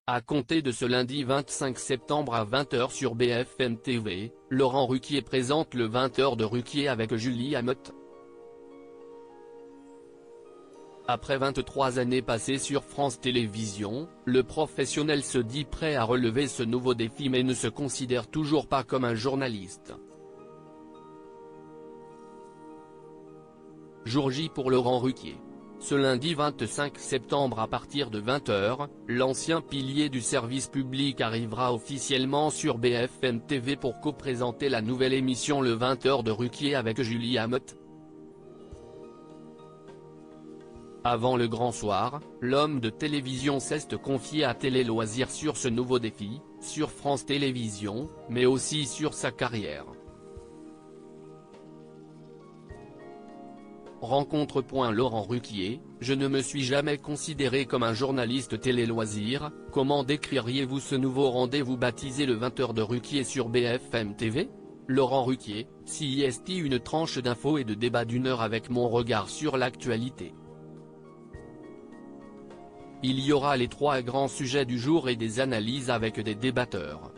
À compter de ce lundi 25 septembre à 20h sur BFM TV, Laurent Ruquier présente le 20h de Ruquier avec Julie Hameau. Après 23 années passées sur France Télévisions, le professionnel se dit prêt à relever ce nouveau défi mais ne se considère toujours pas comme un journaliste. Jour J pour Laurent Ruquier. Ce lundi 25 septembre à partir de 20h, l'ancien pilier du service public arrivera officiellement sur BFM TV pour co-présenter la nouvelle émission le 20h de Ruquier avec Julie Hameau. Avant le grand soir, l'homme de télévision s'est confié à Télé Loisirs sur ce nouveau défi, sur France Télévisions, mais aussi sur sa carrière. Rencontre. Laurent Ruquier, je ne me suis jamais considéré comme un journaliste télé-loisirs, comment décririez-vous ce nouveau rendez-vous baptisé le 20h de Ruquier sur BFM TV? Laurent Ruquier, CIST, une tranche d'infos et de débat d'1 heure avec mon regard sur l'actualité. Il y aura les 3 grands sujets du jour et des analyses avec des débatteurs.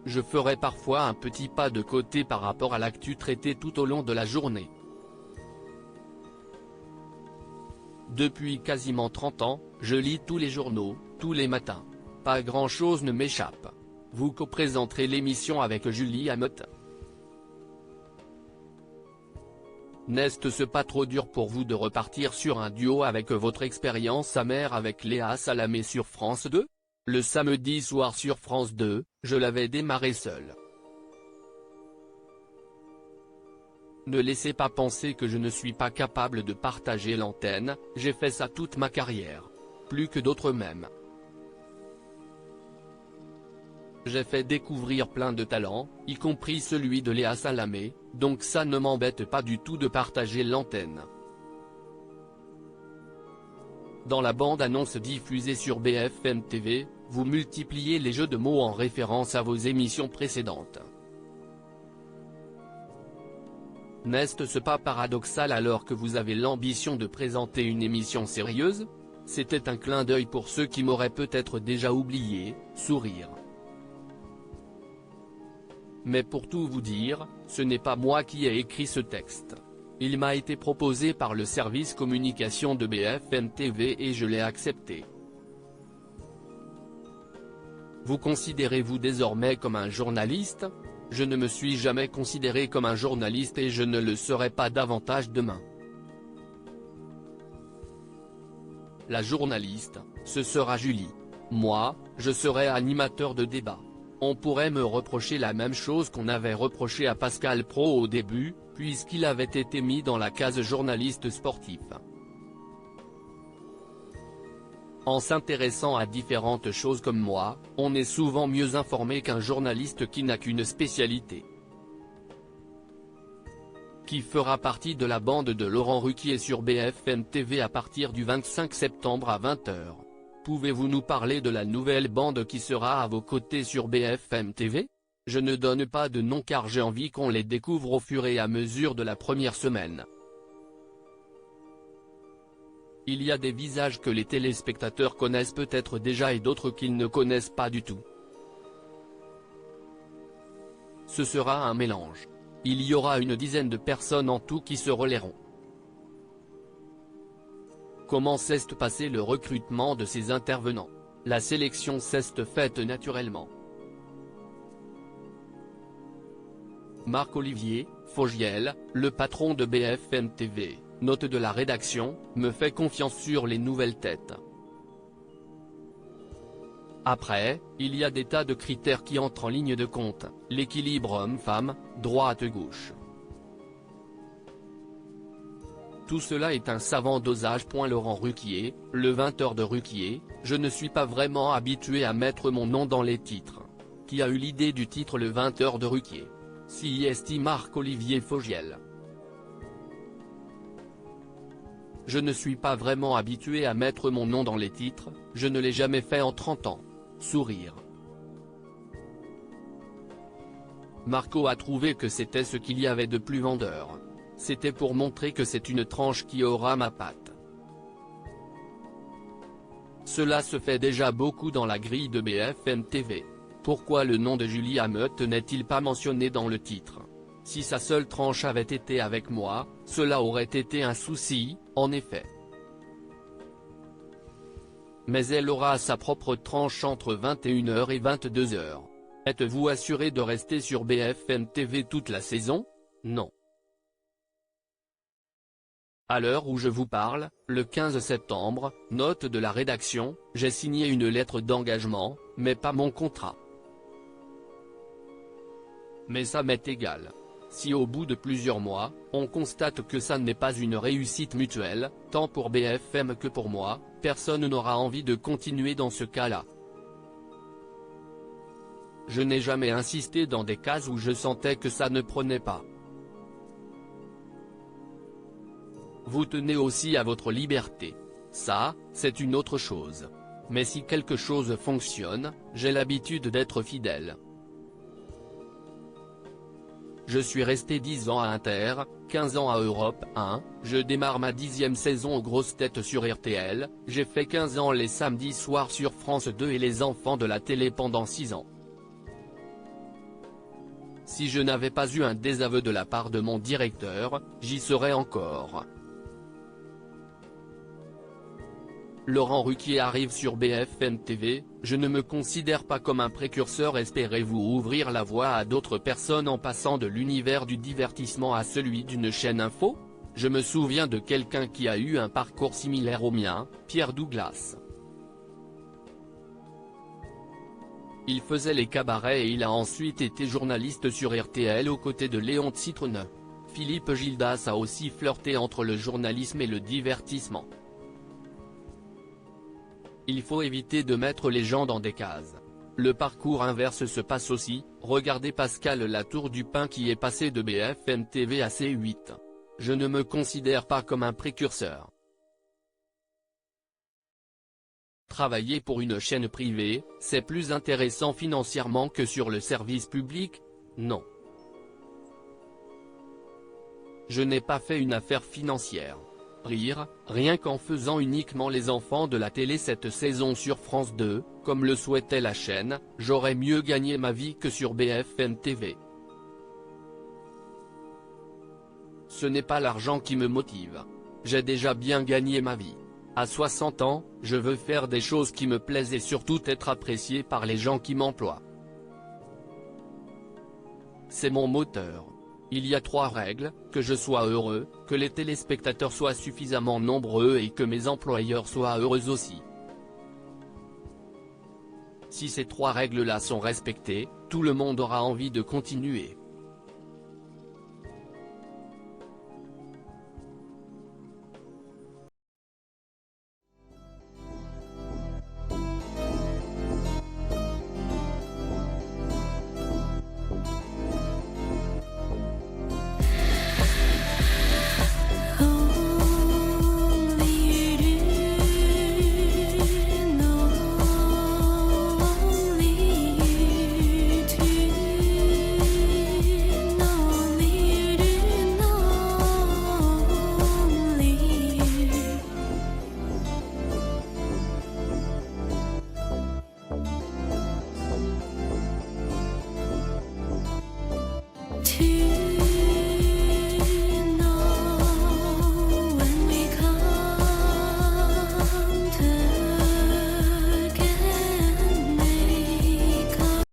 Je ferai parfois un petit pas de côté par rapport à l'actu traitée tout au long de la journée. Depuis quasiment 30 ans, je lis tous les journaux, tous les matins. Pas grand-chose ne m'échappe. Vous co-présenterez l'émission avec Julie Hameau. N'est-ce pas trop dur pour vous de repartir sur un duo avec votre expérience amère avec Léa Salamé sur France 2? Le samedi soir sur France 2, je l'avais démarré seul. Ne laissez pas penser que je ne suis pas capable de partager l'antenne, j'ai fait ça toute ma carrière. Plus que d'autres même. J'ai fait découvrir plein de talents, y compris celui de Léa Salamé, donc ça ne m'embête pas du tout de partager l'antenne. Dans la bande-annonce diffusée sur BFM TV, vous multipliez les jeux de mots en référence à vos émissions précédentes. N'est-ce pas paradoxal alors que vous avez l'ambition de présenter une émission sérieuse? C'était un clin d'œil pour ceux qui m'auraient peut-être déjà oublié, sourire. Mais pour tout vous dire, ce n'est pas moi qui ai écrit ce texte. Il m'a été proposé par le service communication de BFM TV et je l'ai accepté. Vous considérez-vous désormais comme un journaliste? Je ne me suis jamais considéré comme un journaliste et je ne le serai pas davantage demain. La journaliste, ce sera Julie. Moi, je serai animateur de débat. On pourrait me reprocher la même chose qu'on avait reproché à Pascal Praud au début, puisqu'il avait été mis dans la case journaliste sportif. En s'intéressant à différentes choses comme moi, on est souvent mieux informé qu'un journaliste qui n'a qu'une spécialité. Qui fera partie de la bande de Laurent Ruquier sur BFM TV à partir du 25 septembre à 20h. Pouvez-vous nous parler de la nouvelle bande qui sera à vos côtés sur BFM TV? Je ne donne pas de nom car j'ai envie qu'on les découvre au fur et à mesure de la première semaine. Il y a des visages que les téléspectateurs connaissent peut-être déjà et d'autres qu'ils ne connaissent pas du tout. Ce sera un mélange. Il y aura une dizaine de personnes en tout qui se relaieront. Comment s'est passé le recrutement de ces intervenants? La sélection s'est faite naturellement. Marc-Olivier Fogiel, le patron de BFM TV, note de la rédaction, me fait confiance sur les nouvelles têtes. Après, il y a des tas de critères qui entrent en ligne de compte, l'équilibre homme-femme, droite-gauche. Tout cela est un savant dosage. Laurent Ruquier, le 20h de Ruquier, je ne suis pas vraiment habitué à mettre mon nom dans les titres. Qui a eu l'idée du titre le 20h de Ruquier? CIST Marc-Olivier Fogiel. Je ne suis pas vraiment habitué à mettre mon nom dans les titres, je ne l'ai jamais fait en 30 ans. Sourire. Marco a trouvé que c'était ce qu'il y avait de plus vendeur. C'était pour montrer que c'est une tranche qui aura ma patte. Cela se fait déjà beaucoup dans la grille de BFM TV. Pourquoi le nom de Julie Hameut n'est-il pas mentionné dans le titre? Si sa seule tranche avait été avec moi, cela aurait été un souci, en effet. Mais elle aura sa propre tranche entre 21h et 22h. Êtes-vous assuré de rester sur BFM TV toute la saison? Non. À l'heure où je vous parle, le 15 septembre, note de la rédaction, j'ai signé une lettre d'engagement, mais pas mon contrat. Mais ça m'est égal. Si au bout de plusieurs mois, on constate que ça n'est pas une réussite mutuelle, tant pour BFM que pour moi, personne n'aura envie de continuer dans ce cas-là. Je n'ai jamais insisté dans des cases où je sentais que ça ne prenait pas. Vous tenez aussi à votre liberté. Ça, c'est une autre chose. Mais si quelque chose fonctionne, j'ai l'habitude d'être fidèle. Je suis resté 10 ans à Inter, 15 ans à Europe 1, je démarre ma 10e saison aux grosses têtes sur RTL, j'ai fait 15 ans les samedis soirs sur France 2 et les enfants de la télé pendant 6 ans. Si je n'avais pas eu un désaveu de la part de mon directeur, j'y serais encore. Laurent Ruquier arrive sur BFM TV, je ne me considère pas comme un précurseur. Espérez-vous ouvrir la voie à d'autres personnes en passant de l'univers du divertissement à celui d'une chaîne info? Je me souviens de quelqu'un qui a eu un parcours similaire au mien, Pierre Douglas. Il faisait les cabarets et il a ensuite été journaliste sur RTL aux côtés de Léon Citronneux. Philippe Gildas a aussi flirté entre le journalisme et le divertissement. Il faut éviter de mettre les gens dans des cases. Le parcours inverse se passe aussi, regardez Pascal Latour du Pin qui est passé de BFM TV à C8. Je ne me considère pas comme un précurseur. Travailler pour une chaîne privée, c'est plus intéressant financièrement que sur le service public? Non. Je n'ai pas fait une affaire financière. Rire, rien qu'en faisant uniquement les enfants de la télé cette saison sur France 2, comme le souhaitait la chaîne, j'aurais mieux gagné ma vie que sur BFM TV. Ce n'est pas l'argent qui me motive. J'ai déjà bien gagné ma vie. À 60 ans, je veux faire des choses qui me plaisent et surtout être apprécié par les gens qui m'emploient. C'est mon moteur. Il y a 3 règles, que je sois heureux, que les téléspectateurs soient suffisamment nombreux et que mes employeurs soient heureux aussi. Si ces 3 règles-là sont respectées, tout le monde aura envie de continuer. To